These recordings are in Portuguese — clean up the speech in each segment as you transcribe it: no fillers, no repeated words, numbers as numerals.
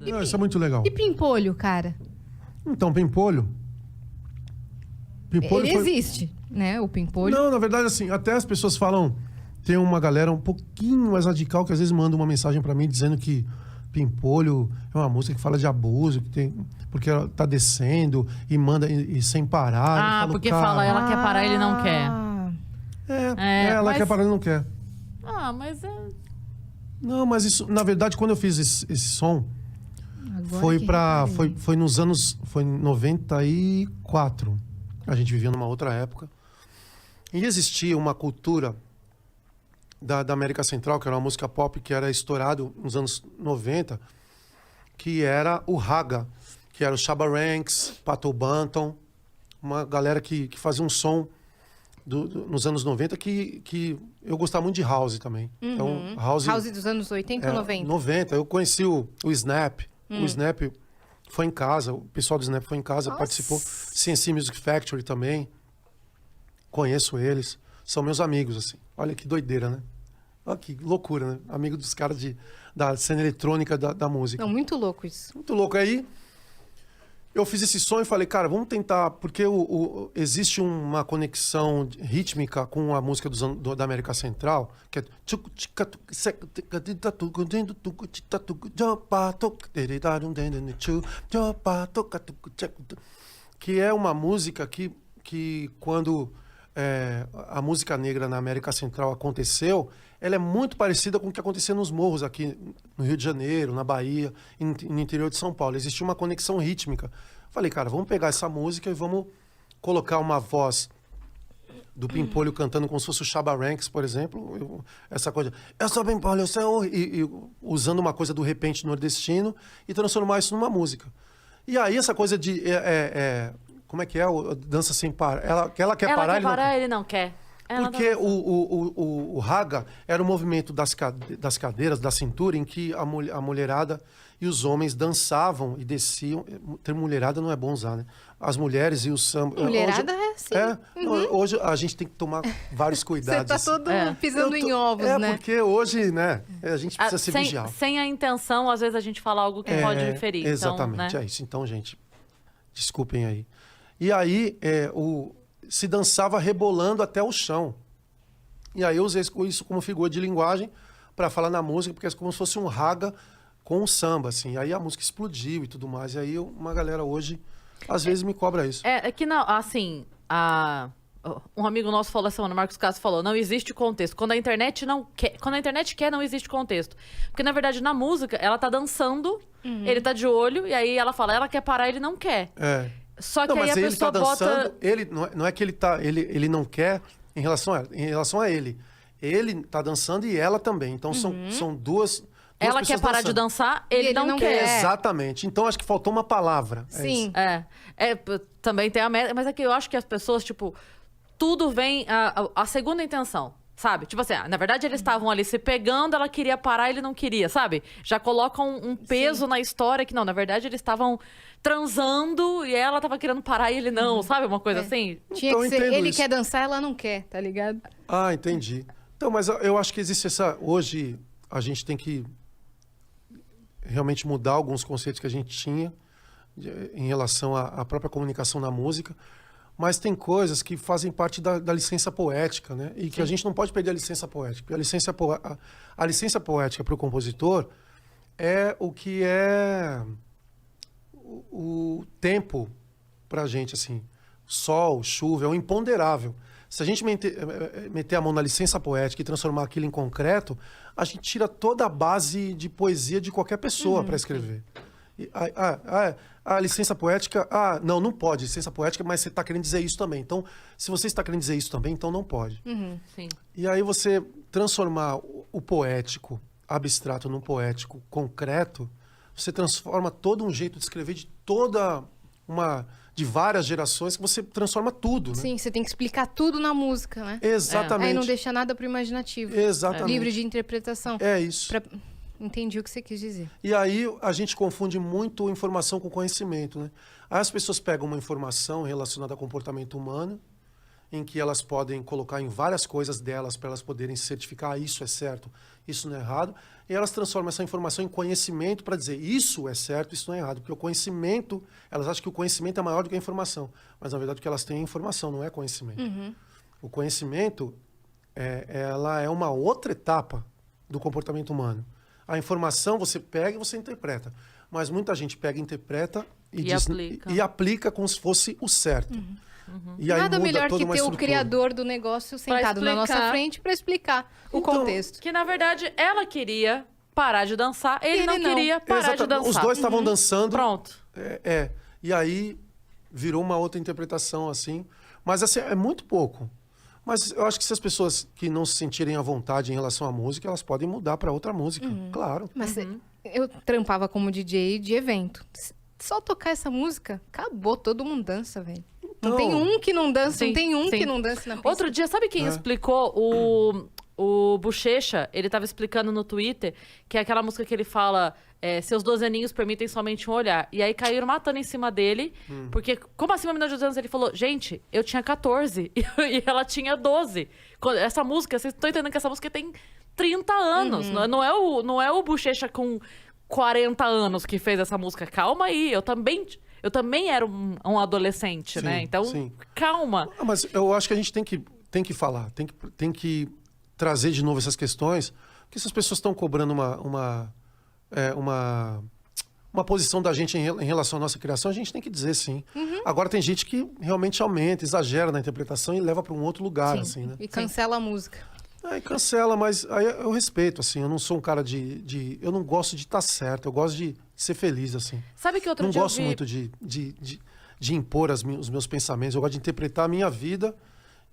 Não, isso é muito legal. E Pimpolho, cara? Então, Pimpolho... Ele existe, né? O Pimpolho. Não, na verdade, assim, até as pessoas falam... Tem uma galera um pouquinho mais radical que às vezes manda uma mensagem pra mim dizendo que Pimpolho é uma música que fala de abuso, que tem, porque ela tá descendo e manda e sem parar. Ah, falo, porque cara, fala, ela quer parar, ele não quer. ela mas- quer parar, ele não quer. Ah, mas é... Não, mas isso, na verdade, quando eu fiz esse som, Agora foi nos anos... Foi em 94. A gente vivia numa outra época. E existia uma cultura da América Central, que era uma música pop que era estourado nos anos 90, que era o Raga, que era o Shabba Ranks, Pato Banton, uma galera que fazia um som nos anos 90 que eu gostava muito de house também. Então, House dos anos 80 ou 90? 90. Eu conheci o Snap. O Snap foi em casa, o pessoal do Snap foi em casa, participou. CNC Music Factory também. Conheço eles. São meus amigos, assim. Olha que doideira, né? Olha que loucura, né? Amigo dos caras da cena eletrônica da música. Não, muito louco isso. Muito louco. Aí eu fiz esse som e falei, cara, vamos tentar... Porque existe uma conexão rítmica com a música da América Central, que é... Que é uma música que quando a música negra na América Central aconteceu, ela é muito parecida com o que acontecia nos morros aqui no Rio de Janeiro, na Bahia, no interior de São Paulo. Existia uma conexão rítmica. Falei, cara, vamos pegar essa música e vamos colocar uma voz do Pimpolho cantando como se fosse o Shabba Ranks, por exemplo. Essa coisa, eu sou Pimpolho, eu sou... E usando uma coisa do repente nordestino e transformar isso numa música. E aí essa coisa de... como é que é? Dança sem parar. Ela quer parar, ele não quer. Porque o Raga era o movimento das cadeiras, da cintura, em que a mulherada e os homens dançavam e desciam. Ter mulherada não é bom usar, né? As mulheres e o samba... Mulherada sim. Hoje a gente tem que tomar vários cuidados. Você tá todo pisando em ovos, né? Porque hoje, né, a gente precisa se vigiar. Sem a intenção, às vezes a gente fala algo que pode ferir. Exatamente, então, né? é isso. Então, gente, desculpem aí. E aí, se dançava rebolando até o chão. E aí eu usei isso como figura de linguagem para falar na música, porque é como se fosse um raga com um samba, assim. E aí a música explodiu e tudo mais. E aí uma galera hoje, às vezes, me cobra isso. É que não, assim, um amigo nosso falou essa semana, o Marcos Castro falou, não existe contexto. Quando a internet quer, não existe contexto. Porque, na verdade, na música, ela tá dançando, ele tá de olho, e aí ela fala, ela quer parar, ele não quer. Só que aí a pessoa bota... Ele não é que ele não quer em relação a ele. Ele tá dançando e ela também. Então são duas ela quer parar de dançar, ele não quer. Exatamente. Então acho que faltou uma palavra. Sim. Também tem a meta, mas é que eu acho que as pessoas, tipo, tudo vem a segunda intenção. Sabe? Tipo assim, na verdade eles estavam ali se pegando, ela queria parar, ele não queria, sabe? Já colocam um peso na história que não, na verdade eles estavam transando e ela tava querendo parar e ele não, sabe? Uma coisa assim. Tinha Então, que ser, ele isso. quer dançar, ela não quer, tá ligado? Ah, entendi. Então, mas eu acho que existe hoje a gente tem que realmente mudar alguns conceitos que a gente tinha em relação à própria comunicação na música. Mas tem coisas que fazem parte da licença poética, né? E que a gente não pode perder a licença poética. Porque a licença poética para o compositor é o que é o tempo para a gente, assim. Sol, chuva, é o imponderável. Se a gente meter a mão na licença poética e transformar aquilo em concreto, a gente tira toda a base de poesia de qualquer pessoa para escrever. A licença poética... não pode, licença poética, mas você está querendo dizer isso também. Então, se você está querendo dizer isso também, então não pode. Sim. E aí você transformar o poético abstrato num poético concreto, você transforma todo um jeito de escrever de várias gerações, que você transforma tudo, né? Sim, você tem que explicar tudo na música, né? Exatamente. Aí não deixa nada pro imaginativo. Exatamente. Livre de interpretação. É isso. Entendi o que você quis dizer. E aí a gente confunde muito informação com conhecimento, né? Aí as pessoas pegam uma informação relacionada a comportamento humano, em que elas podem colocar em várias coisas delas para elas poderem certificar isso é certo, isso não é errado. E elas transformam essa informação em conhecimento para dizer isso é certo, isso não é errado. Porque o conhecimento, elas acham que o conhecimento é maior do que a informação. Mas, na verdade, o que elas têm é informação, não é conhecimento. O conhecimento, ela é uma outra etapa do comportamento humano. A informação você pega e você interpreta. Mas muita gente pega, interpreta e aplica como se fosse o certo. E aí Nada muda melhor toda que uma ter o estrutura. criador do negócio sentado na nossa frente para explicar o contexto. Que, na verdade, ela queria parar de dançar, ele não queria parar de dançar. Os dois estavam dançando. Pronto. E aí virou uma outra interpretação, assim. Mas, assim, é muito pouco. Mas eu acho que se as pessoas que não se sentirem à vontade em relação à música, elas podem mudar para outra música, claro. Mas eu trampava como DJ de evento. Só tocar essa música, acabou, todo mundo dança, velho. Não tem um que não dança, não tem um que não dança na pista. Outro dia, sabe quem explicou? O Bochecha, ele tava explicando no Twitter que é aquela música que ele fala seus 12 aninhos permitem somente um olhar. E aí caíram matando em cima dele, porque como assim uma menina de 12 anos? Ele falou, gente, eu tinha 14 e ela tinha 12. Essa música, vocês estão entendendo que essa música tem 30 anos. Não é o Bochecha com 40 anos que fez essa música. Calma aí, eu também era um adolescente, né? Então, calma. Mas eu acho que a gente tem que falar, tem que trazer de novo essas questões, porque essas pessoas estão cobrando uma posição da gente em relação à nossa criação, a gente tem que dizer sim. Agora tem gente que realmente aumenta, exagera na interpretação e leva para um outro lugar, assim, né? E cancela a música. Aí cancela, mas aí eu respeito, assim, eu não sou um cara eu não gosto de estar certo, eu gosto de ser feliz, assim. Sabe que outro dia eu gosto muito de impor os meus pensamentos, eu gosto de interpretar a minha vida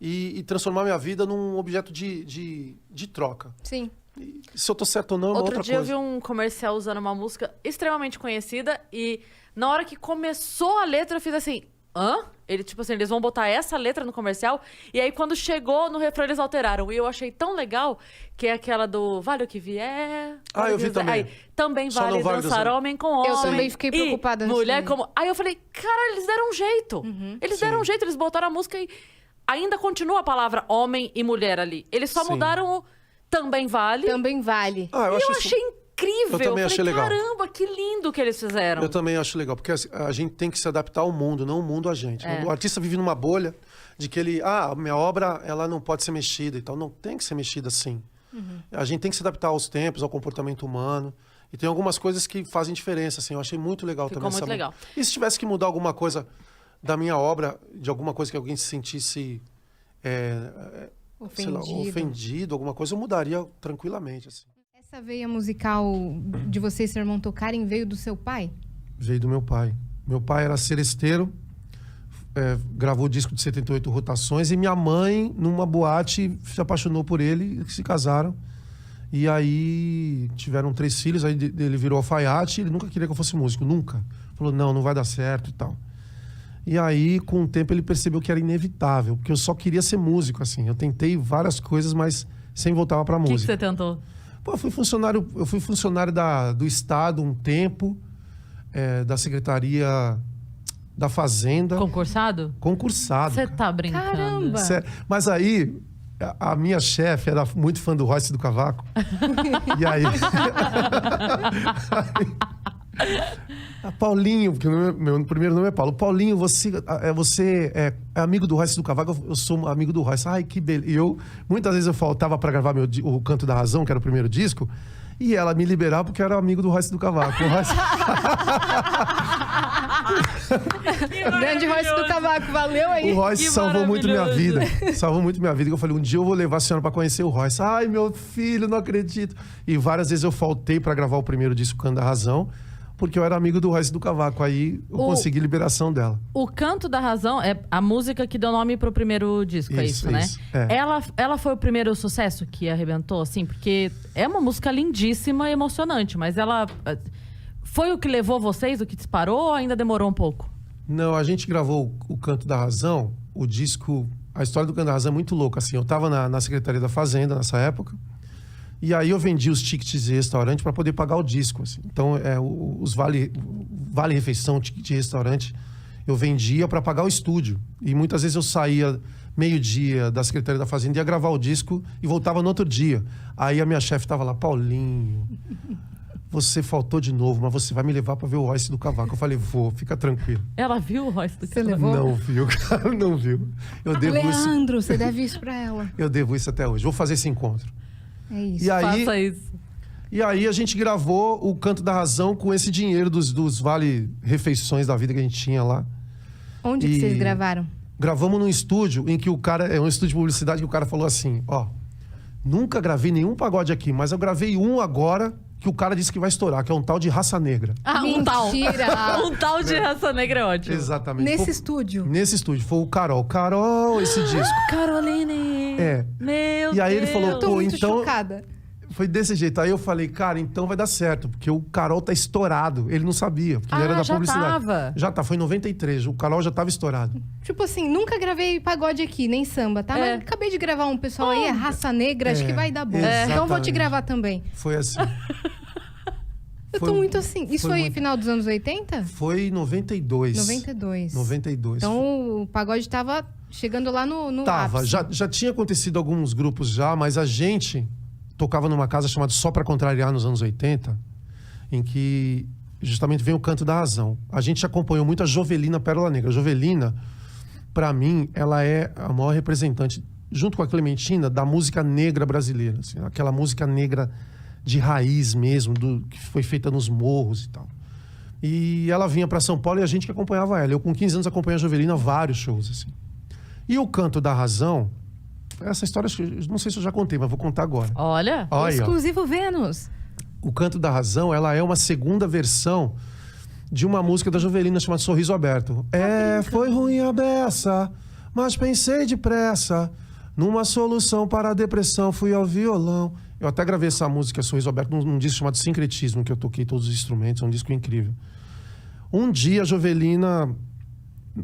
e transformar minha vida num objeto de troca. Sim. E se eu tô certo ou não, é uma outra coisa. Outro dia eu vi um comercial usando uma música extremamente conhecida e na hora que começou a letra eu fiz assim, hã? Ele, tipo assim, eles vão botar essa letra no comercial e aí quando chegou no refrão eles alteraram. E eu achei tão legal que é aquela do vale o que vier. Eu vi também. Aí, também vale dançar homem com homem. Eu também fiquei preocupada nisso. Mulher como... Aí eu falei, cara, eles deram um jeito. Eles deram um jeito, eles botaram a música e ainda continua a palavra homem e mulher ali. Eles só mudaram o também vale. Também vale. Eu achei incrível. Eu também achei legal. Caramba, que lindo que eles fizeram. Eu também acho legal, porque a gente tem que se adaptar ao mundo, não o mundo a gente. O artista vive numa bolha de que minha obra ela não pode ser mexida e tal. Não tem que ser mexida assim. A gente tem que se adaptar aos tempos, ao comportamento humano. E tem algumas coisas que fazem diferença, assim. Eu achei muito legal também. Ficou muito legal. E se tivesse que mudar alguma coisa da minha obra, de alguma coisa que alguém se sentisse ofendido, alguma coisa, eu mudaria tranquilamente, assim. Essa veia musical de você e seu irmão tocarem veio do seu pai? Veio do meu pai. Meu pai era seresteiro, gravou o disco de 78 rotações e minha mãe, numa boate, se apaixonou por ele e se casaram. E aí tiveram 3 filhos, aí ele virou alfaiate, ele nunca queria que eu fosse músico, nunca. Falou, não vai dar certo e tal. E aí, com o tempo, ele percebeu que era inevitável, porque eu só queria ser músico, assim. Eu tentei várias coisas, mas sempre voltava pra música. O que você tentou? Eu fui funcionário do Estado um tempo, da Secretaria da Fazenda. Concursado? Concursado. Você tá brincando? Caramba! Mas aí, a minha chefe era muito fã do Royce do Cavaco. E aí... Paulinho, porque meu primeiro nome é Paulo. Paulinho, você é amigo do Royce do Cavaco? Eu sou amigo do Royce. Ai, que beleza. E muitas vezes eu faltava para gravar o Canto da Razão, que era o primeiro disco, e ela me liberava porque eu era amigo do Royce do Cavaco. Grande Royce do Cavaco, valeu aí. O Royce salvou muito minha vida. Salvou muito minha vida. Eu falei, um dia eu vou levar a senhora para conhecer o Royce. Ai, meu filho, não acredito. E várias vezes eu faltei para gravar o primeiro disco, Canto da Razão, porque eu era amigo do Royce do Cavaco. Aí eu consegui liberação dela. O Canto da Razão é a música que deu nome pro primeiro disco, é isso, né? Ela foi o primeiro sucesso que arrebentou, assim? Porque é uma música lindíssima e emocionante, mas ela... Foi o que levou vocês, o que disparou, ou ainda demorou um pouco? Não, a gente gravou o Canto da Razão, o disco... A história do Canto da Razão é muito louca, assim. Eu tava na Secretaria da Fazenda nessa época. E aí eu vendi os tickets de restaurante para poder pagar o disco, assim. Então, os vale-refeição, ticket de restaurante, eu vendia para pagar o estúdio. E muitas vezes eu saía meio-dia, da Secretaria da Fazenda, ia gravar o disco e voltava no outro dia. Aí a minha chefe tava lá, Paulinho, você faltou de novo, mas você vai me levar pra ver o Royce do Cavaco. Eu falei, vou, fica tranquilo. Ela viu o Royce do Você Cavaco? levou? Não viu, cara, não viu. Eu devo Leandro, você deve isso pra ela. Eu devo isso até hoje. Vou fazer esse encontro. É isso. E aí, Faça isso. e aí a gente gravou o Canto da Razão com esse dinheiro dos vale-refeições da vida que a gente tinha lá. Onde que E- vocês gravaram? Gravamos num estúdio em que o cara... É um estúdio de publicidade que o cara falou assim, ó... Nunca gravei nenhum pagode aqui, mas eu gravei um agora que o cara disse que vai estourar, que é um tal de Raça Negra. Ah, um tal. Mentira! Um tal de raça negra é ótimo. Exatamente. Nesse Foi- estúdio. Nesse estúdio. Foi o Carol. Carol, esse disco. Caroline! É. Meu E aí ele Deus. falou, Tô pô, muito então- chocada. Foi desse jeito. Aí eu falei, cara, então vai dar certo, porque o Carol tá estourado. Ele não sabia, porque ele era da já publicidade. tava. Já tá, foi em 93. O Carol já tava estourado. Tipo assim, nunca gravei pagode aqui, nem samba, tá? É. Mas acabei de gravar um pessoal aí, é raça negra, acho É, que vai dar bom. exatamente. Então vou te gravar também. Foi assim. Eu Foi- tô muito assim. Isso foi muito- final dos anos 80? Foi em 92. 92. 92. Então o pagode tava chegando lá no Tava. ápice. Já tinha acontecido alguns grupos já, mas a gente tocava numa casa chamada Só Pra Contrariar nos anos 80, em que justamente vem o Canto da Razão. A gente acompanhou muito a Jovelina Pérola Negra. A Jovelina, pra mim, ela é a maior representante, junto com a Clementina, da música negra brasileira. Assim, aquela música negra de raiz mesmo, que foi feita nos morros e tal. E ela vinha pra São Paulo e a gente que acompanhava ela. Eu, com 15 anos, acompanhei a Jovelina vários shows, assim. E o Canto da Razão, essa história, não sei se eu já contei, mas vou contar agora. Olha. Olha, ó. Exclusivo Vênus. O Canto da Razão, ela é uma segunda versão de uma música da Jovelina chamada Sorriso Aberto. Foi ruim a beça, mas pensei depressa. Numa solução para a depressão, fui ao violão. Eu até gravei essa música, Sorriso Aberto, num disco chamado Sincretismo, que eu toquei todos os instrumentos, é um disco incrível. Um dia, a Jovelina,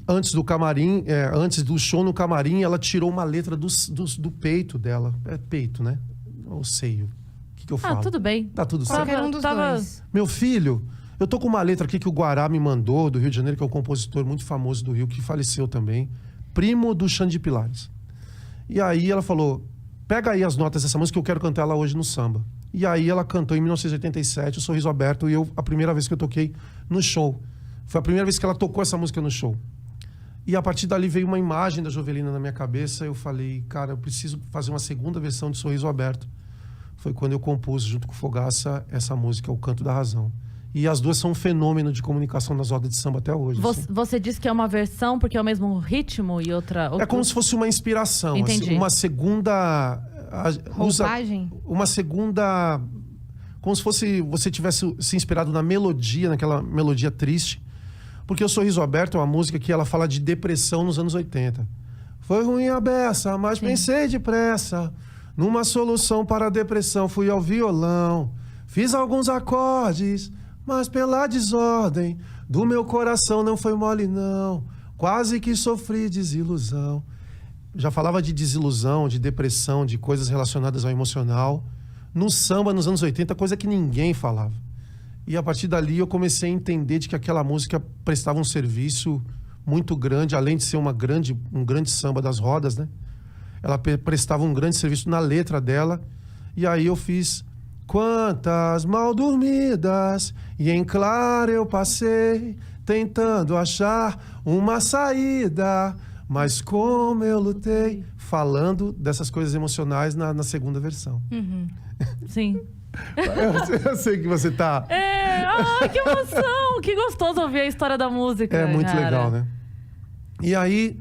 antes do camarim, antes do show no camarim, ela tirou uma letra do peito dela. É peito, né? Ou seio. O que eu falo? Tudo bem. Tá tudo certo. Qualquer um dos dois. Meu filho, eu tô com uma letra aqui que o Guará me mandou, do Rio de Janeiro, que é um compositor muito famoso do Rio, que faleceu também. Primo do Xande Pilares. E aí ela falou, pega aí as notas dessa música que eu quero cantar ela hoje no samba. E aí ela cantou em 1987, o Sorriso Aberto, e a primeira vez que eu toquei no show. Foi a primeira vez que ela tocou essa música no show. E a partir dali veio uma imagem da Jovelina na minha cabeça, eu falei, cara, eu preciso fazer uma segunda versão de Sorriso Aberto. Foi quando eu compus, junto com o Fogaça, essa música, O Canto da Razão. E as duas são um fenômeno de comunicação nas rodas de samba até hoje. Você, assim. você disse que é uma versão porque é o mesmo ritmo e outra... É como se fosse uma inspiração. Entendi. Assim, uma segunda... Roupagem? Uma segunda... Como se fosse você tivesse se inspirado na melodia, naquela melodia triste. Porque o Sorriso Aberto é uma música que ela fala de depressão nos anos 80. Foi ruim a beça, mas pensei depressa. Numa solução para a depressão, fui ao violão. Fiz alguns acordes, mas pela desordem do meu coração não foi mole, não. Quase que sofri desilusão. Já falava de desilusão, de depressão, de coisas relacionadas ao emocional. No samba, nos anos 80, coisa que ninguém falava. E a partir dali eu comecei a entender de que aquela música prestava um serviço muito grande, além de ser um grande samba das rodas, né? Ela prestava um grande serviço na letra dela. E aí eu fiz... Quantas mal dormidas e em claro eu passei, tentando achar uma saída, mas como eu lutei, falando dessas coisas emocionais na segunda versão. Sim. Eu sei que você tá... Que emoção! Que gostoso ouvir a história da música. É muito cara. legal, né? E aí,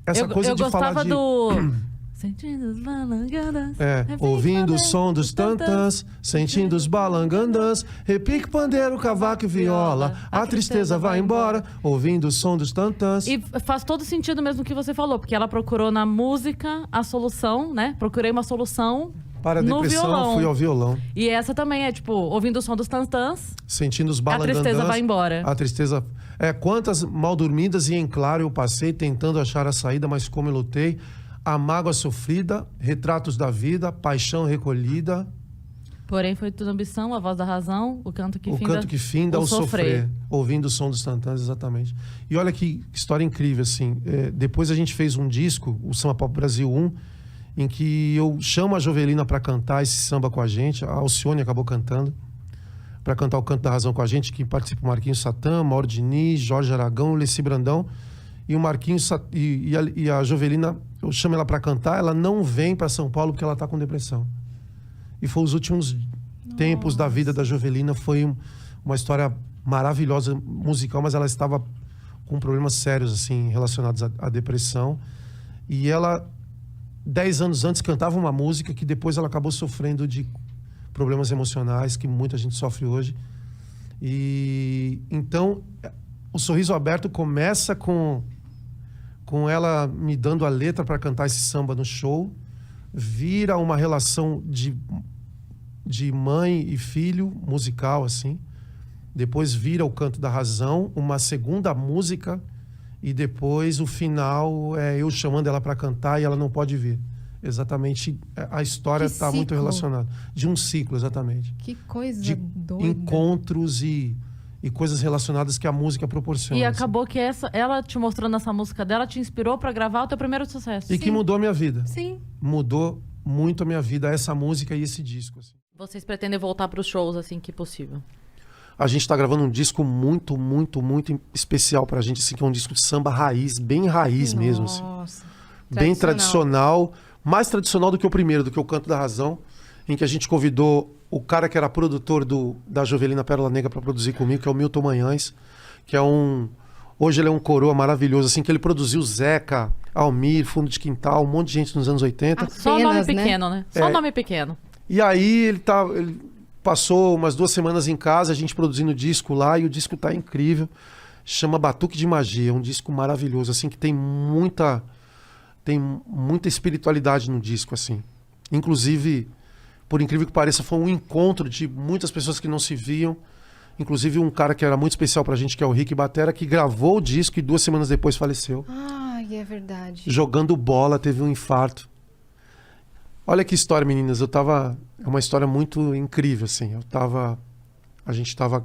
essa coisa eu de falar gostava de... do... Sentindo os balangandãs. Ouvindo o som dos tantãs, sentindo os balangandãs, repique, pandeiro, cavaco e viola, a tristeza vai embora, ouvindo o som dos tantãs. E faz todo sentido mesmo o que você falou, porque ela procurou na música a solução, né? Procurei uma solução Para a no depressão, violão. fui ao violão. E essa também é, tipo, ouvindo o som dos tantãs, Sentindo os a balangandãs. tristeza vai embora. A tristeza... quantas mal dormidas e em claro eu passei, tentando achar a saída, mas como eu lutei... A mágoa sofrida, retratos da vida, paixão recolhida. Porém foi tudo ambição, a voz da razão, o canto que o finda, canto que finda o sofrer. Ouvindo o som dos tantãs, exatamente. E olha que história incrível, assim. Depois a gente fez um disco, o Samba Pop Brasil 1, em que eu chamo a Jovelina para cantar esse samba com a gente. A Alcione acabou cantando, para cantar o Canto da Razão com a gente, que participa o Marquinhos Satã, Mauro Diniz, Jorge Aragão, Leci Brandão. E o Marquinhos e a Jovelina, eu chamo ela para cantar, ela não vem para São Paulo porque ela está com depressão. E foi os últimos tempos da vida da Jovelina. Foi uma história maravilhosa, musical, mas ela estava com problemas sérios, assim, relacionados à depressão. E ela, 10 anos antes, cantava uma música que depois ela acabou sofrendo de problemas emocionais, que muita gente sofre hoje. E então, o Sorriso Aberto começa com ela me dando a letra para cantar esse samba no show, vira uma relação de mãe e filho musical, assim. Depois vira o Canto da Razão, uma segunda música, e depois o final é eu chamando ela para cantar e ela não pode vir. Exatamente, a história está muito relacionada. De um ciclo, exatamente. Que coisa de doida. Encontros e coisas relacionadas que a música proporciona. E acabou que ela te mostrando essa música dela te inspirou para gravar o teu primeiro sucesso. E que mudou a minha vida. Sim. Mudou muito a minha vida, essa música e esse disco. Assim. Vocês pretendem voltar para os shows assim que possível? A gente está gravando um disco muito, muito, muito especial pra gente, assim, que é um disco de samba raiz, bem raiz mesmo. Assim. Nossa. Bem tradicional. Mais tradicional do que o primeiro, do que o Canto da Razão, em que a gente convidou o cara que era produtor da Jovelina Pérola Negra para produzir comigo, que é o Milton Manhães, que é hoje ele é um coroa maravilhoso, assim, que ele produziu Zeca, Almir, Fundo de Quintal, um monte de gente nos anos 80. Só nome pequeno, né? Só nome pequeno. E aí ele passou umas 2 semanas em casa, a gente produzindo o disco lá, e o disco tá incrível. Chama Batuque de Magia, é um disco maravilhoso, assim, que tem muita espiritualidade no disco, assim. Inclusive, por incrível que pareça, foi um encontro de muitas pessoas que não se viam. Inclusive um cara que era muito especial pra gente, que é o Rick Batera, que gravou o disco e 2 semanas depois faleceu. Ai, é verdade. Jogando bola, teve um infarto. Olha que história, meninas. É uma história muito incrível, assim. A gente tava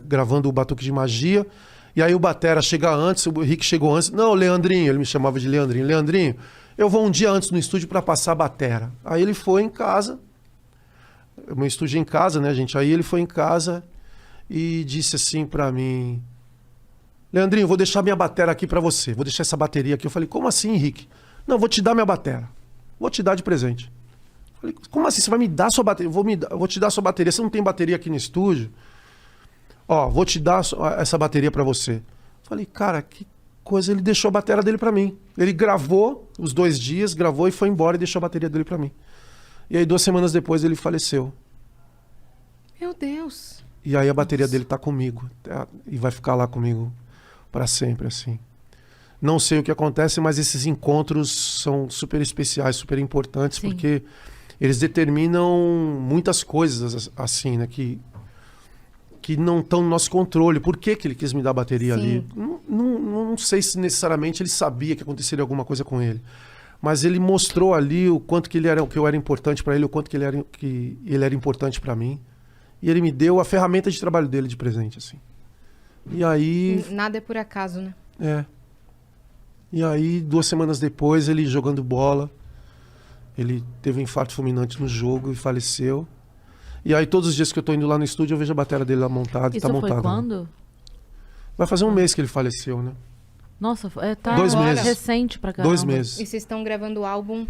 gravando o Batuque de Magia, e aí o Batera chega antes, o Rick chegou antes. Não, Leandrinho, ele me chamava de Leandrinho. Leandrinho, eu vou um dia antes no estúdio para passar a batera. Aí ele foi em casa, meu estúdio é em casa, né, gente? Aí ele foi em casa e disse assim para mim: Leandrinho, vou deixar minha batera aqui para você. Vou deixar essa bateria aqui. Eu falei: como assim, Rick? Não, vou te dar minha batera. Vou te dar de presente. Eu falei: como assim? Você vai me dar sua bateria? Vou te dar sua bateria. Você não tem bateria aqui no estúdio? Ó, vou te dar essa bateria pra você. Eu falei: cara, que coisa. Ele deixou a bateria dele pra mim. Ele gravou os 2 dias, gravou e foi embora e deixou a bateria dele pra mim. E aí 2 semanas depois ele faleceu. Meu Deus. E aí a bateria dele tá comigo. E vai ficar lá comigo pra sempre, assim. Não sei o que acontece, mas esses encontros são super especiais, super importantes. Sim. Porque eles determinam muitas coisas, assim, né? Que não estão no nosso controle. Por que ele quis me dar a bateria Sim. ali? Não sei se necessariamente ele sabia que aconteceria alguma coisa com ele. Mas ele mostrou ali o quanto que eu era importante para ele, o quanto que ele era importante para mim. E ele me deu a ferramenta de trabalho dele de presente, assim. E aí... Nada é por acaso, né? É. E aí, 2 semanas depois, ele jogando bola, ele teve um infarto fulminante no jogo e faleceu. E aí, todos os dias que eu tô indo lá no estúdio, eu vejo a bateria dele lá montada. Isso tá montada. Foi quando? Vai fazer 1 mês que ele faleceu, né? Nossa, tá 2 meses. Recente pra caramba. 2 meses. E vocês estão gravando o álbum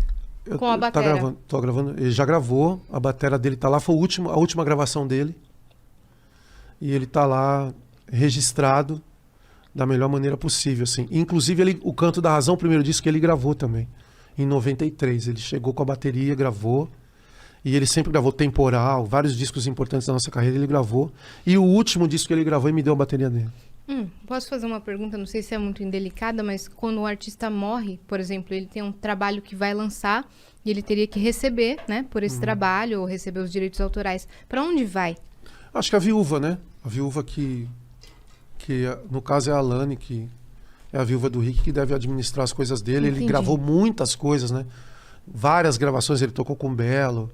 com a bateria? Tô gravando. Ele já gravou, a bateria dele tá lá, foi a última gravação dele. E ele tá lá registrado da melhor maneira possível, assim. Inclusive, o Canto da Razão, o primeiro disco que ele gravou também, em 93. Ele chegou com a bateria, gravou. E ele sempre gravou Temporal, vários discos importantes da nossa carreira ele gravou. E o último disco que ele gravou, ele me deu a bateria dele. Posso fazer uma pergunta? Não sei se é muito indelicada, mas quando o artista morre, por exemplo, ele tem um trabalho que vai lançar e ele teria que receber, né, por esse trabalho, ou receber os direitos autorais. Para onde vai? Acho que a viúva, né? A viúva que no caso é a Alane, que é a viúva do Rick, que deve administrar as coisas dele. Entendi. Ele gravou muitas coisas, né? Várias gravações, ele tocou com o Belo.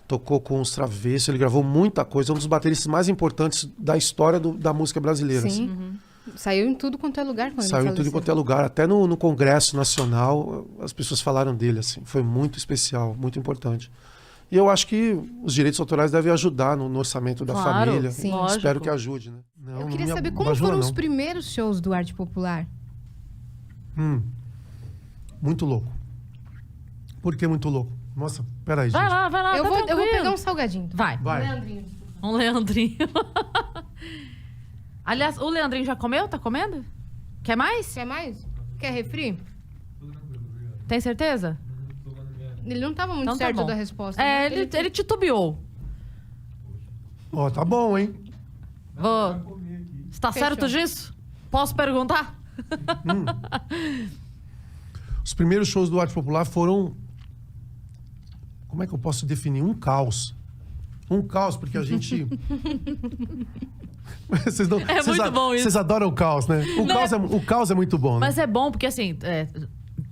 tocou com os Travessos, ele gravou muita coisa, é um dos bateristas mais importantes da história da música brasileira. Sim. Assim. Saiu em tudo quanto é lugar quando Saiu ele em tudo faleceu. quanto é lugar, até no Congresso Nacional, as pessoas falaram dele, assim. Foi muito especial, muito importante. E eu acho que os direitos autorais devem ajudar no orçamento da Claro, família. sim. Espero Lógico. que ajude, né? Não, Eu não queria me saber como abajura, foram os não. primeiros shows do Arte Popular. Muito louco. Por que muito louco? Nossa, peraí, gente. Vai lá, eu, tá vou, eu vou tranquilo. pegar um salgadinho. Vai. Vai. Um Leandrinho. Aliás, o Leandrinho já comeu? Tá comendo? Quer mais? Quer mais? Quer refri? Tem certeza? Ele não estava muito Então tá certo bom. da resposta. É, né? ele titubeou. Ó, tá bom, hein? Vou... Você tá Fechou. certo disso? Posso perguntar? Os primeiros shows do Arte Popular foram... Como é que eu posso definir? Um caos. Um caos, porque a gente... Vocês não- É vocês muito bom isso. Vocês adoram o caos, né? O caos é muito bom, né? Mas é bom porque, assim,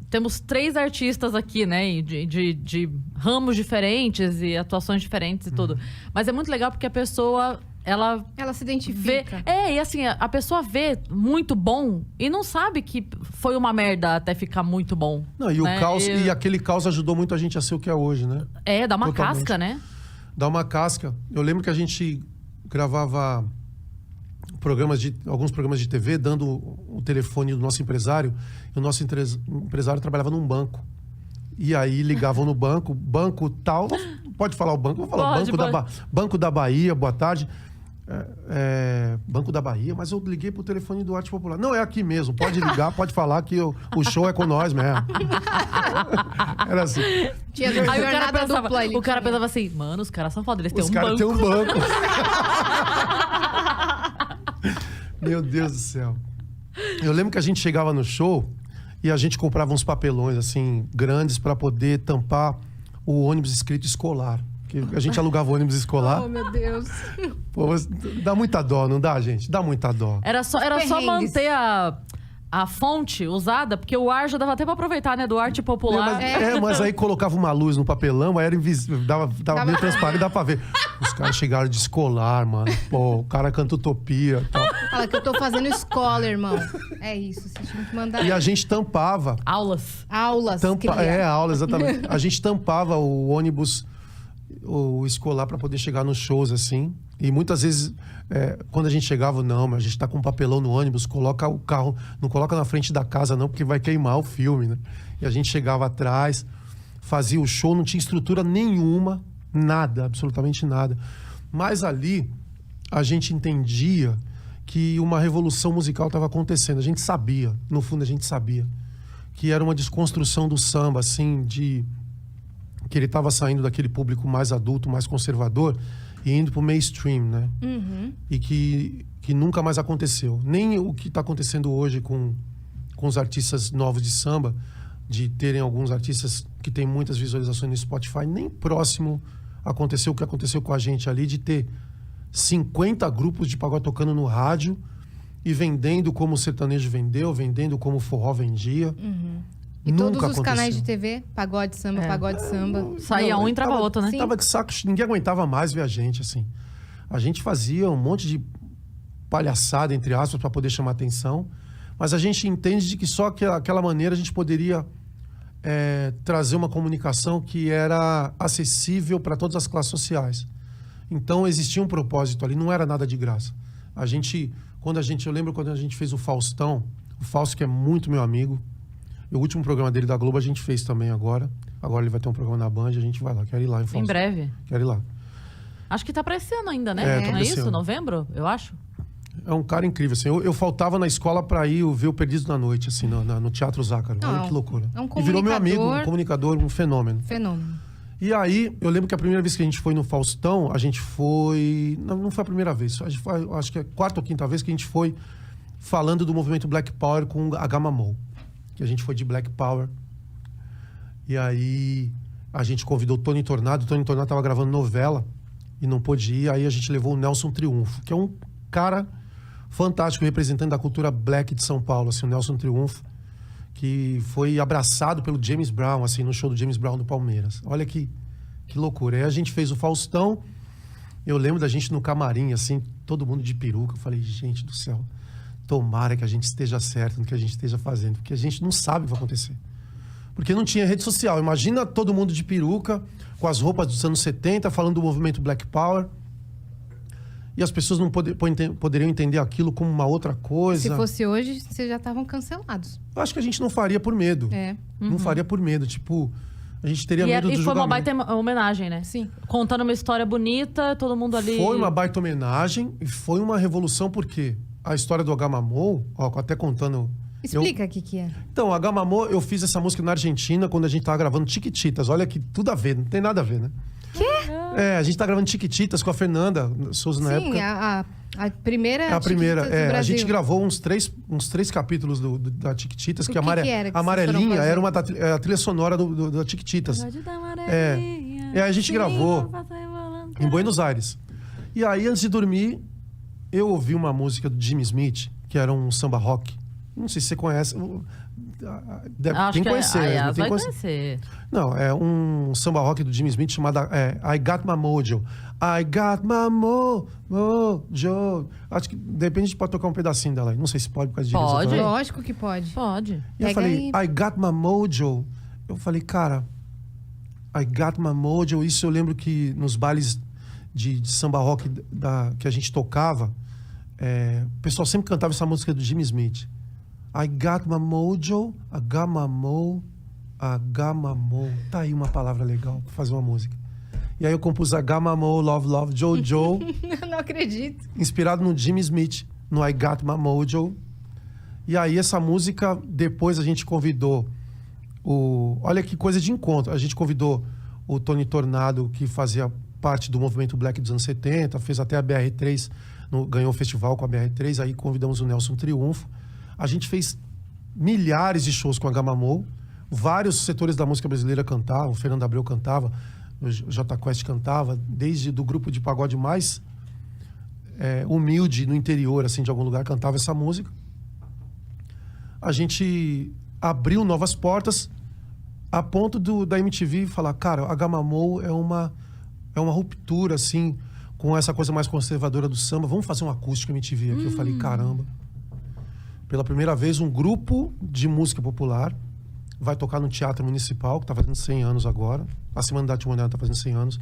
temos 3 artistas aqui, né? e de ramos diferentes e atuações diferentes e tudo. Mas é muito legal porque a pessoa, ela Ela se vê... identifica. E assim, a pessoa vê muito bom e não sabe que foi uma merda até ficar muito bom. Não, e o né? caos, e aquele caus ajudou muito a gente a ser o que é hoje, né? Dá uma Totalmente. casca, né? Dá uma casca. Eu lembro que a gente gravava alguns programas de TV, dando o telefone do nosso empresário. E o nosso empresário trabalhava num banco. E aí ligavam no banco tal. Pode falar o banco? Vou falar Pode, o banco, pode. Banco da Bahia, boa tarde. Banco da Bahia, mas eu liguei pro telefone do Arte Popular. Não, é aqui mesmo. Pode ligar, pode falar que o show é com nós mesmo. Era assim. Tinha Aí o cara jornada pensava, dupla ali. assim, mano, os caras são foda, eles têm Os um caras banco. têm um banco. Meu Deus do céu. Eu lembro que a gente chegava no show e a gente comprava uns papelões, assim, grandes para poder tampar o ônibus escrito escolar. Que a gente alugava o ônibus escolar. Oh, meu Deus. Pô, mas dá muita dó, não dá, gente? Dá muita dó. Era só perrengues. manter a fonte usada, porque o ar já dava até pra aproveitar, né? Do Arte Popular. Mas aí colocava uma luz no papelão, aí era invisível, dava meio transparente, dá pra ver. Os caras chegaram de escolar, mano. Pô, o cara canta utopia e tal. Fala que eu tô fazendo escola, irmão. É isso, vocês tinham que mandar E a gente tampava. Aulas. aulas. cria. Aula, exatamente. A gente tampava o ônibus, o escolar, para poder chegar nos shows, assim. E muitas vezes, quando a gente chegava, não, mas a gente tá com um papelão no ônibus, coloca o carro, não coloca na frente da casa, não, porque vai queimar o filme, né? E a gente chegava atrás, fazia o show, não tinha estrutura nenhuma, nada, absolutamente nada. Mas ali, a gente entendia que uma revolução musical estava acontecendo. A gente sabia, no fundo a gente sabia, que era uma desconstrução do samba, assim, que ele estava saindo daquele público mais adulto, mais conservador, e indo pro mainstream, né? E que nunca mais aconteceu. Nem o que está acontecendo hoje com os artistas novos de samba, de terem alguns artistas que têm muitas visualizações no Spotify, nem próximo aconteceu o que aconteceu com a gente ali, de ter 50 grupos de pagode tocando no rádio e vendendo como o sertanejo vendendo como o forró vendia. E Nunca todos os aconteceu. canais de TV, pagode samba, pagode samba. Saía um e entrava outro, né? Sim. Tava de saco, ninguém aguentava mais ver a gente, assim. A gente fazia um monte de palhaçada, entre aspas, para poder chamar atenção, mas a gente entende de que só aquela maneira a gente poderia trazer uma comunicação que era acessível para todas as classes sociais. Então existia um propósito ali, não era nada de graça. Eu lembro quando a gente fez o Faustão, o Fausto, que é muito meu amigo, e o último programa dele da Globo a gente fez também agora. Agora ele vai ter um programa na Band, a gente vai lá. Quero ir lá em Fausto. Em breve. Quero ir lá. Acho que tá pra esse ano ainda, né? Tá Não pra é esse isso? ano. Novembro, eu acho. É um cara incrível, assim. Eu faltava na escola para ir ver o Perdido na Noite, assim, no Teatro Zácaro. Não, Olha que loucura. é um E virou meu amigo, comunicador. um comunicador, um fenômeno. Fenômeno. E aí, eu lembro que a primeira vez que a gente foi no Faustão, a gente foi... Não foi a primeira vez, acho que é a quarta ou quinta vez que a gente foi falando do movimento Black Power com a Gamamol. Que a gente foi de Black Power. E aí, a gente convidou o Tony Tornado. O Tony Tornado estava gravando novela e não pôde ir. Aí a gente levou o Nelson Triunfo, que é um cara fantástico, representante da cultura black de São Paulo, assim, o Nelson Triunfo, que foi abraçado pelo James Brown, assim, no show do James Brown do Palmeiras. Olha que Que loucura. Aí a gente fez o Faustão. Eu lembro da gente no camarim, assim, todo mundo de peruca. Eu falei, gente do céu, tomara que a gente esteja certo no que a gente esteja fazendo. Porque a gente não sabe o que vai acontecer. Porque não tinha rede social. Imagina todo mundo de peruca, com as roupas dos anos 70, falando do movimento Black Power. E as pessoas não poderiam entender aquilo como uma outra coisa. Se fosse hoje, vocês já estavam cancelados. Eu acho que a gente não faria por medo. É. Não faria por medo. Tipo, a gente teria medo do E foi uma julgamento. baita homenagem, né? Sim. Contando uma história bonita, todo mundo ali... Foi uma baita homenagem e foi uma revolução, porque a história do Agamamou, ó, até contando... Explica o que é. Então, Agamamou, eu fiz essa música na Argentina quando a gente tava gravando Chiquititas. Olha que tudo a ver, não tem nada a ver, né? Quê? É, a gente tá gravando Chiquititas com a Fernanda Souza na época. Sim, a primeira. É a primeira. Chiquititas do A Brasil. gente gravou uns três capítulos da Chiquititas, O que, que que era que a vocês amarelinha foram fazer? era a trilha sonora da Chiquititas. E aí a gente gravou em Buenos Aires. E aí, antes de dormir, eu ouvi uma música do Jimmy Smith, que era um samba rock. Não sei se você conhece. Acho Tem que que conhecer. a né? Yas Tem vai que conhecer. Não, é um samba rock do Jimmy Smith chamado I Got My Mojo. I Got My Mojo. Acho que, de repente, a gente pode tocar um pedacinho dela aí. Não sei se pode, por causa de direitos Pode. autorais. Lógico que pode. Pode. E eu Pega falei, aí. I got my mojo. Eu falei, cara, I got my mojo. Isso eu lembro que nos bailes de samba rock que a gente tocava, o pessoal sempre cantava essa música do Jimmy Smith. I got my mojo, I got my mo, I got my mo. Tá aí uma palavra legal pra fazer uma música. E aí eu compus I got my mo, love, love, Jojo, Eu não acredito. inspirado no Jimmy Smith, no I got my mojo. E aí essa música, depois a gente convidou olha que coisa de encontro. A gente convidou o Tony Tornado, que fazia parte do movimento Black dos anos 70, fez até a BR3, ganhou o festival com a BR3, aí convidamos o Nelson Triunfo. A gente fez milhares de shows com a Gamamou, vários setores da música brasileira cantavam, o Fernando Abreu cantava, o Jota Quest cantava, desde do grupo de pagode mais humilde no interior, assim, de algum lugar, cantava essa música. A gente abriu novas portas a ponto da MTV falar, cara, a Gamamou é uma ruptura, assim, com essa coisa mais conservadora do samba. Vamos fazer um acústico MTV aqui. Eu falei, caramba. Pela primeira vez, um grupo de música popular vai tocar no Teatro Municipal, que está fazendo 100 anos agora. A Semana da Arte Moderna está fazendo 100 anos.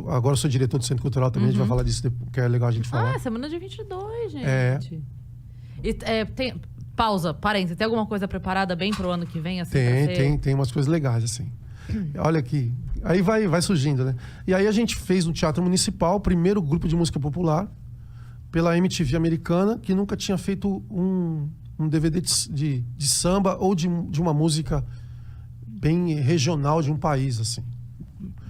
Agora eu sou diretor do Centro Cultural também, a gente vai falar disso, que é legal a gente falar. Ah, semana de 22, gente. E tem... Pausa, parênteses. Tem alguma coisa preparada bem pro ano que vem? Assim, Tem umas coisas legais, assim. Olha aqui. Aí vai surgindo, né? E aí a gente fez no Teatro Municipal o primeiro grupo de música popular pela MTV americana, que nunca tinha feito um DVD de samba ou de uma música bem regional de um país, assim.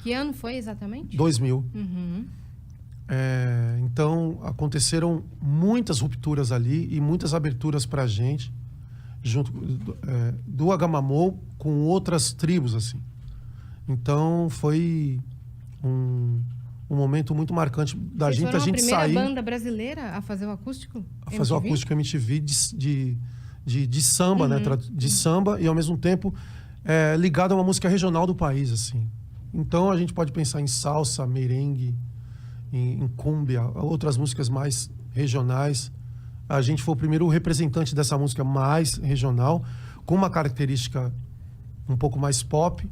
Que ano foi exatamente? 2000. Uhum. Então, aconteceram muitas rupturas ali e muitas aberturas pra gente, junto do Agamamou com outras tribos, assim. Então, foi um momento muito marcante da Vocês gente, foram a gente a primeira sair... banda brasileira a fazer o acústico? A fazer o MTV? acústico MTV de samba, né? De samba e, ao mesmo tempo, ligado a uma música regional do país, assim. Então, a gente pode pensar em salsa, merengue, em cúmbia, outras músicas mais regionais. A gente foi o primeiro representante dessa música mais regional, com uma característica um pouco mais pop,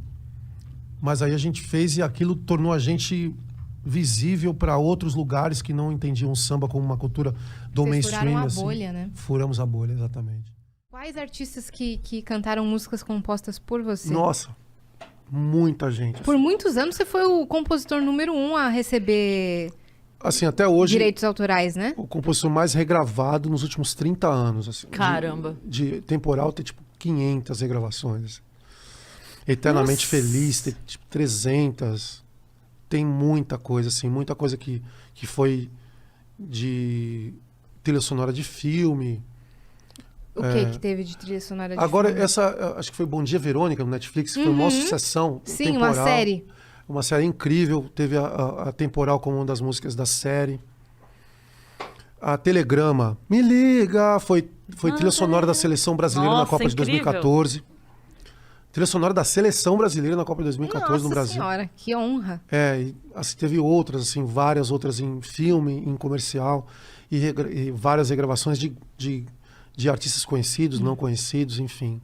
mas aí a gente fez e aquilo tornou a gente visível para outros lugares que não entendiam o samba como uma cultura do Vocês mainstream. furaram a assim. bolha, né? Furamos a bolha, exatamente. Quais artistas que cantaram músicas compostas por você? Nossa, muita gente. Por muitos anos você foi o compositor número 1 a receber Assim, até hoje, direitos autorais, né? o compositor mais regravado nos últimos 30 anos. Assim, Caramba. De temporal tem tipo 500 regravações. Assim. Eternamente Nossa. Feliz tem tipo 300. Tem muita coisa, assim, muita coisa que foi de trilha sonora de filme. O que teve de trilha sonora de Agora, filme? acho que foi Bom Dia Verônica no Netflix, que foi uma sucessão. Sim, temporal, uma série. Uma série incrível. Teve a Temporal como uma das músicas da série. A Telegrama, Me Liga, foi trilha sonora da Seleção Brasileira na Nossa, Copa de incrível. 2014. trilha sonora da seleção brasileira na Copa de 2014 no Nossa Brasil. senhora, que honra. E, assim, teve outras, assim, várias outras em filme, em comercial, e várias regravações de artistas conhecidos, não conhecidos, enfim.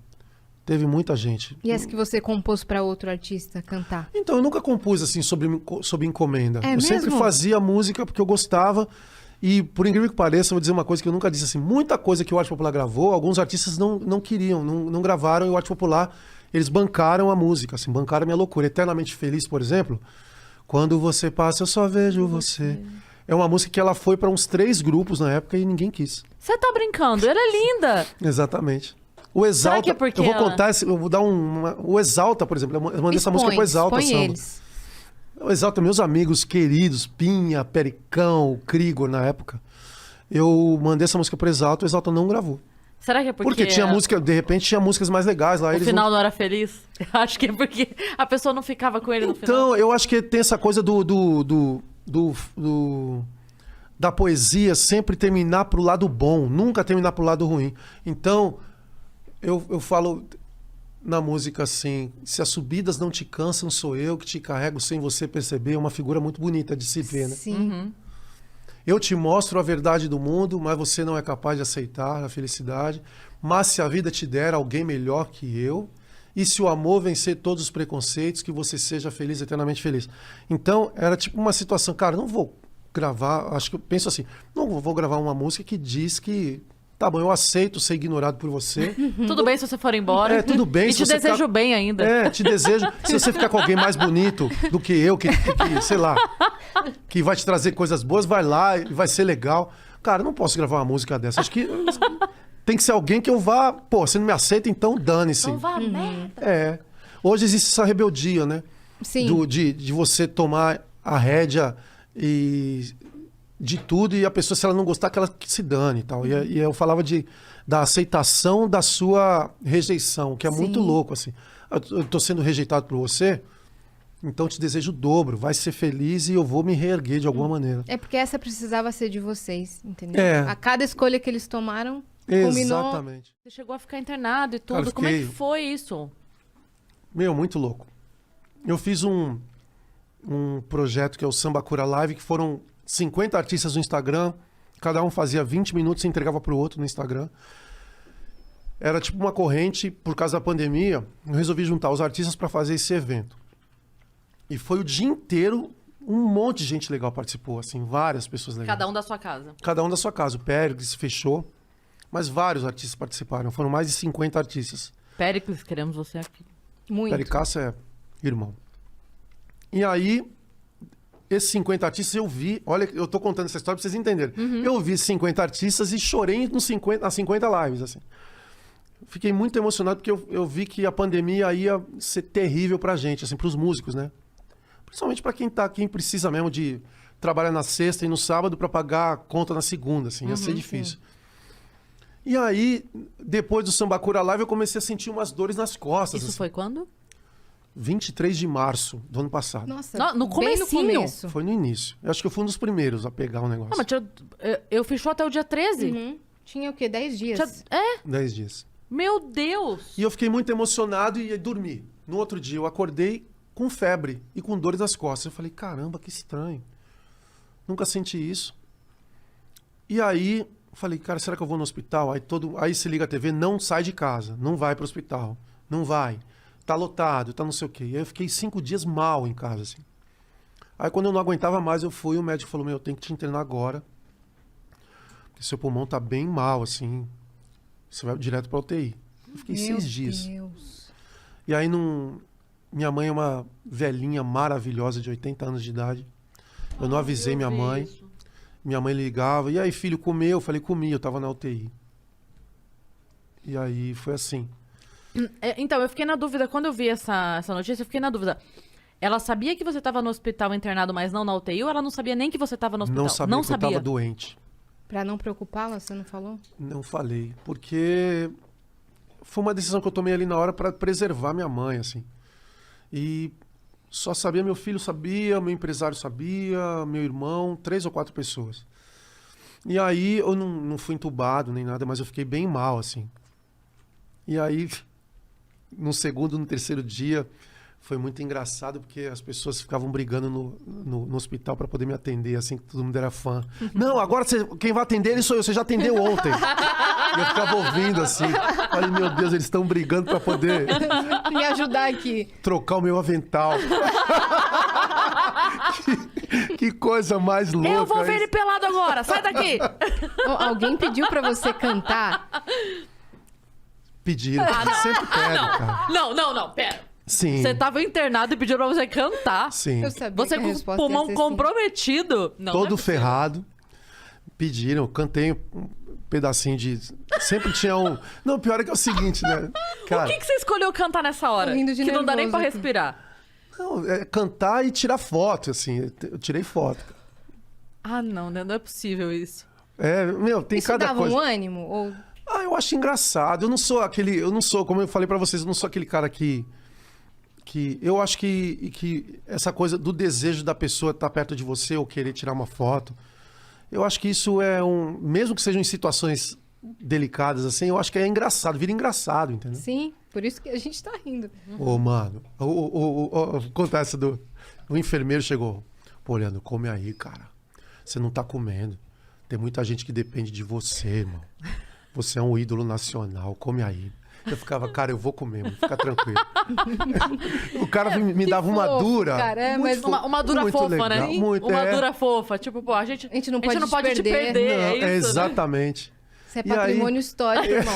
Teve muita gente. E as que você compôs para outro artista cantar? Então, eu nunca compus assim sob encomenda. É Eu sempre mesmo? fazia música porque eu gostava. E, por incrível que pareça, eu vou dizer uma coisa que eu nunca disse assim. Muita coisa que o Arte Popular gravou, alguns artistas não queriam, não gravaram. E o Arte Popular, eles bancaram a música, assim, bancaram a minha loucura. Eternamente Feliz, por exemplo. Quando você passa, eu só vejo você. É uma música que ela foi para uns 3 grupos na época e ninguém quis. Você tá brincando? Ela é linda. Exatamente. O Exalta, que é porque eu vou ela- contar, eu vou dar o Exalta, por exemplo, eu mandei essa música pro Exalta expõe Samba. eles. O Exalta, meus amigos queridos, Pinha, Pericão, Krigor, na época, eu mandei essa música pro Exalta, o Exalta não gravou. Será que é Porque tinha música, de repente tinha músicas mais legais lá. O eles final não era feliz? Eu acho que é porque a pessoa não ficava com ele no final. Então, eu acho que tem essa coisa da poesia sempre terminar pro lado bom, nunca terminar pro lado ruim. Então, eu falo na música assim, se as subidas não te cansam, sou eu que te carrego sem você perceber. É uma figura muito bonita de se ver, né? Sim. Eu te mostro a verdade do mundo, mas você não é capaz de aceitar a felicidade. Mas se a vida te der alguém melhor que eu, e se o amor vencer todos os preconceitos, que você seja feliz, eternamente feliz. Então, era tipo uma situação, cara, não vou gravar, acho que eu penso assim, não vou gravar uma música que diz que, tá bom, eu aceito ser ignorado por você. Tudo bem se você for embora. Tudo bem. E se te você desejo ficar- bem ainda. Te desejo. Se você ficar com alguém mais bonito do que eu, que, sei lá, que vai te trazer coisas boas, vai lá e vai ser legal. Cara, eu não posso gravar uma música dessa. Acho que tem que ser alguém que eu vá. Pô, você não me aceita, então dane-se. Então vá, merda. Hoje existe essa rebeldia, né? Sim. De você tomar a rédea de tudo e a pessoa, se ela não gostar, que ela que se dane e tal. E eu falava da aceitação da sua rejeição, que é muito Sim. louco, assim. Eu tô sendo rejeitado por você, então te desejo o dobro. Vai ser feliz e eu vou me reerguer de alguma maneira. É porque essa precisava ser de vocês, entendeu? É. A cada escolha que eles tomaram, culminou... Exatamente. Você chegou a ficar internado e tudo. Cara, eu Como é que fiquei- foi isso? Meu, muito louco. Eu fiz um projeto que é o Samba Cura Live, que foram 50 artistas no Instagram, cada um fazia 20 minutos e entregava pro outro no Instagram. Era tipo uma corrente, por causa da pandemia, eu resolvi juntar os artistas para fazer esse evento. E foi o dia inteiro, um monte de gente legal participou, assim, várias pessoas legais. Cada um da sua casa. Cada um da sua casa. O Péricles fechou, mas vários artistas participaram. Foram mais de 50 artistas. Péricles, queremos você aqui. Muito. Pericácio é irmão. E aí, esses 50 artistas eu vi... Olha, eu tô contando essa história pra vocês entenderem. Eu vi 50 artistas e chorei nas 50 lives, assim. Fiquei muito emocionado porque eu vi que a pandemia ia ser terrível pra gente, assim, pros músicos, né? Principalmente pra quem precisa mesmo de trabalhar na sexta e no sábado pra pagar a conta na segunda, assim. Ia ser difícil. E aí, depois do Samba Cura Live, eu comecei a sentir umas dores nas costas. Isso assim. foi quando? 23 de março do ano passado. Nossa, No bem no comecinho. começo. Foi no início. Eu acho que eu fui um dos primeiros a pegar o negócio. Não, mas eu fechou até o dia 13. Uhum. Tinha o quê? 10 dias? É? 10 dias. Meu Deus! E eu fiquei muito emocionado e dormi. No outro dia eu acordei com febre e com dores nas costas. Eu falei, caramba, que estranho. Nunca senti isso. E aí, falei, cara, será que eu vou no hospital? Aí se liga a TV, não sai de casa, não vai pro hospital. Não vai. Tá lotado, tá não sei o quê. E aí eu fiquei 5 dias mal em casa, assim. Aí quando eu não aguentava mais, eu fui, o médico falou, eu tenho que te internar agora. Porque seu pulmão tá bem mal, assim. Você vai direto pra UTI. Eu fiquei 6 dias. Meu Deus. E aí, minha mãe é uma velhinha maravilhosa de 80 anos de idade. Eu não avisei minha mãe. Minha mãe ligava. E aí, filho, comeu? Eu falei, comi. Eu tava na UTI. E aí, foi assim. Então, eu fiquei na dúvida. Quando eu vi essa notícia, eu fiquei na dúvida. Ela sabia que você estava no hospital internado, mas não na UTI? Ou ela não sabia nem que você estava no hospital? Não sabia que eu tava doente. Pra não preocupá-la, você não falou? Não falei. Porque foi uma decisão que eu tomei ali na hora para preservar minha mãe, assim. E só sabia, meu filho sabia, meu empresário sabia, meu irmão, 3 ou 4 pessoas. E aí eu não fui entubado nem nada, mas eu fiquei bem mal, assim. E aí no segundo, no terceiro dia, foi muito engraçado, porque as pessoas ficavam brigando no hospital para poder me atender, assim, que todo mundo era fã. Não, agora quem vai atender ele sou eu, você já atendeu ontem. E eu ficava ouvindo, assim. Falei, meu Deus, eles estão brigando para poder Me ajudar aqui. trocar o meu avental. que coisa mais louca. Eu vou ver isso. ele pelado agora, sai daqui! Alguém pediu pra você cantar? Pediram, sempre pedem, cara. Não, pera. Sim, Você tava internado e pediu pra você cantar. sim. Eu sabia Você que a com o resposta ia pulmão ser sim. comprometido. Não, Todo não é ferrado. Pediram, cantei um pedacinho de... Sempre tinha um... Não, pior é que é o seguinte, né? Cara, Por que você escolheu cantar nessa hora? Tô rindo de Que não dá nem pra nervoso aqui. respirar. não, é cantar e tirar foto, assim. Eu tirei foto. Ah, não, né? Não é possível isso. É, meu, tem Isso cada dava coisa. um ânimo? Ou... Eu acho engraçado. Eu não sou, como eu falei pra vocês, eu não sou aquele cara que eu acho que essa coisa do desejo da pessoa estar perto de você ou querer tirar uma foto, eu acho que isso mesmo que sejam em situações delicadas assim, eu acho que é engraçado, vira engraçado, entendeu? Sim, por isso que a gente tá rindo. Ô, mano, vou contar essa o enfermeiro chegou, pô, Leandro, come aí, cara, você não tá comendo, tem muita gente que depende de você, irmão, você é um ídolo nacional, come aí. Eu ficava, cara, eu vou comer, mano, fica tranquilo. O cara me dava uma fofo, dura. cara, é, muito mas fo- Uma dura muito fofa, legal, né? Muito, Uma dura fofa. Tipo, pô, a gente não pode te te perder. perder. Não, É isso, né? exatamente. Isso é E aí- patrimônio histórico, irmão.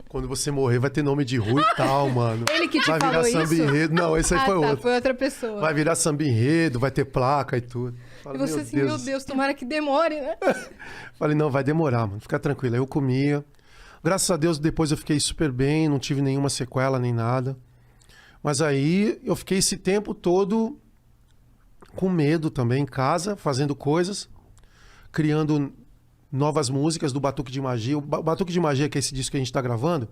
Quando você morrer, vai ter nome de rua e tal, mano. Ele que te vai falou virar samba isso? enredo. Não, esse aí Ah, foi tá, outro. foi outra pessoa. Vai virar samba enredo, vai ter placa e tudo. E Falei, você assim, meu Deus, tomara que demore, né? Falei, não, vai demorar, mano. Fica tranquilo. Aí eu comia. Graças a Deus, depois eu fiquei super bem, não tive nenhuma sequela nem nada. Mas aí eu fiquei esse tempo todo com medo também em casa, fazendo coisas, criando novas músicas do Batuque de Magia. O Batuque de Magia, que é esse disco que a gente tá gravando,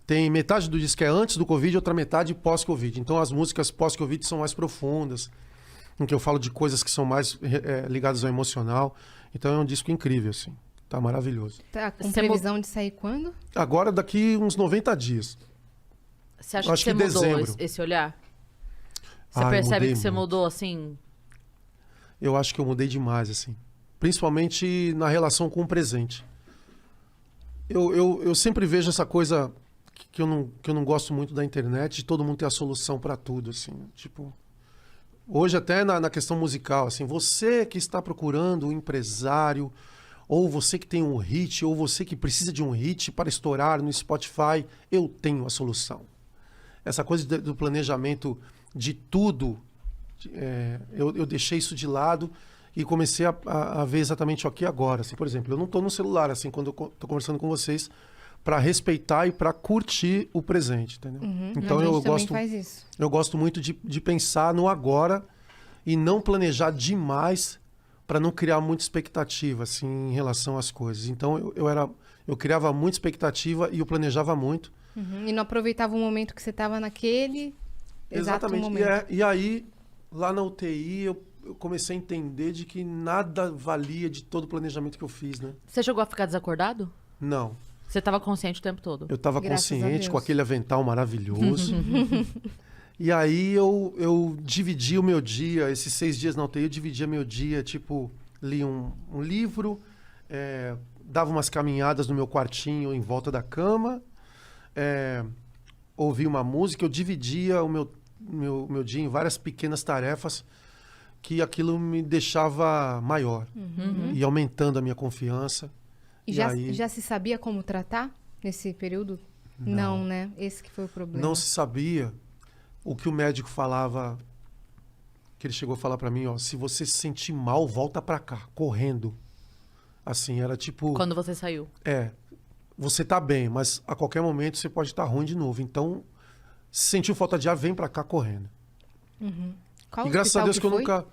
tem metade do disco que é antes do Covid e outra metade pós-Covid. Então as músicas pós-Covid são mais profundas, em que eu falo de coisas que são mais ligadas ao emocional. Então é um disco incrível, assim. Tá maravilhoso. Tá com Você previsão de sair quando? Agora, daqui uns 90 dias. Você acha Acho que você que mudou dezembro. esse olhar? Você Ah, eu percebe mudei que você muito. mudou, assim... Eu acho que eu mudei demais, assim. Principalmente na relação com o presente. Eu sempre vejo essa coisa que eu não gosto muito da internet, de todo mundo ter a solução para tudo, assim. Tipo, hoje até na questão musical, assim, você que está procurando um empresário, ou você que tem um hit, ou você que precisa de um hit para estourar no Spotify, eu tenho a solução. Essa coisa do planejamento de tudo, eu deixei isso de lado e comecei a ver exatamente o aqui e agora. Assim, por exemplo, eu não estou no celular assim quando eu estou conversando com vocês para respeitar e para curtir o presente, entendeu? Então a gente eu também gosto, faz isso. eu gosto muito de pensar no agora e não planejar demais para não criar muita expectativa assim em relação às coisas. Então eu criava muita expectativa e eu planejava muito. Uhum. E não aproveitava o momento que você estava naquele exato Exatamente. momento. E aí, lá na UTI, eu comecei a entender de que nada valia de todo o planejamento que eu fiz, né? Você chegou a ficar desacordado? Não. Você estava consciente o tempo todo? Eu estava Graças a consciente com Deus. aquele avental maravilhoso. E aí eu dividi o meu dia, esses 6 dias na UTI, eu dividia meu dia, tipo, li um livro, dava umas caminhadas no meu quartinho em volta da cama, ouvia uma música, eu dividia o meu dia em várias pequenas tarefas que aquilo me deixava maior e aumentando a minha confiança. E já se sabia como tratar nesse período? Não, né? Esse que foi o problema. Não se sabia o que o médico falava, que ele chegou a falar pra mim, ó, se você se sentir mal, volta pra cá, correndo. Assim, era tipo, Quando você saiu? você tá bem, mas a qualquer momento você pode estar ruim de novo. Então, se sentiu falta de ar, vem pra cá correndo. Qual E graças a hospital Deus que eu foi? nunca...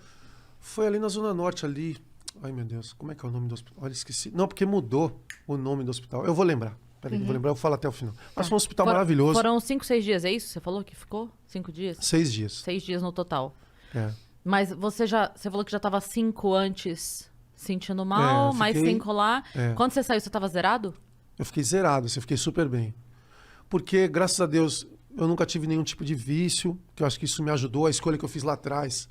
Foi ali na Zona Norte, ali... Ai, meu Deus, como é que é o nome do hospital? Olha, esqueci. Não, porque mudou o nome do hospital. Eu vou lembrar. Peraí, eu vou lembrar, eu falo até o final. Mas foi um hospital maravilhoso. Foram 5, 6 dias, é isso? Você falou que ficou? 5 dias? 6 dias. 6 dias no total. É. Mas você falou que já estava 5 antes sentindo mal, eu mais fiquei- 5 lá. Quando você saiu, você estava zerado? Eu fiquei zerado, assim, eu fiquei super bem. Porque, graças a Deus, eu nunca tive nenhum tipo de vício, que eu acho que isso me ajudou, a escolha que eu fiz lá atrás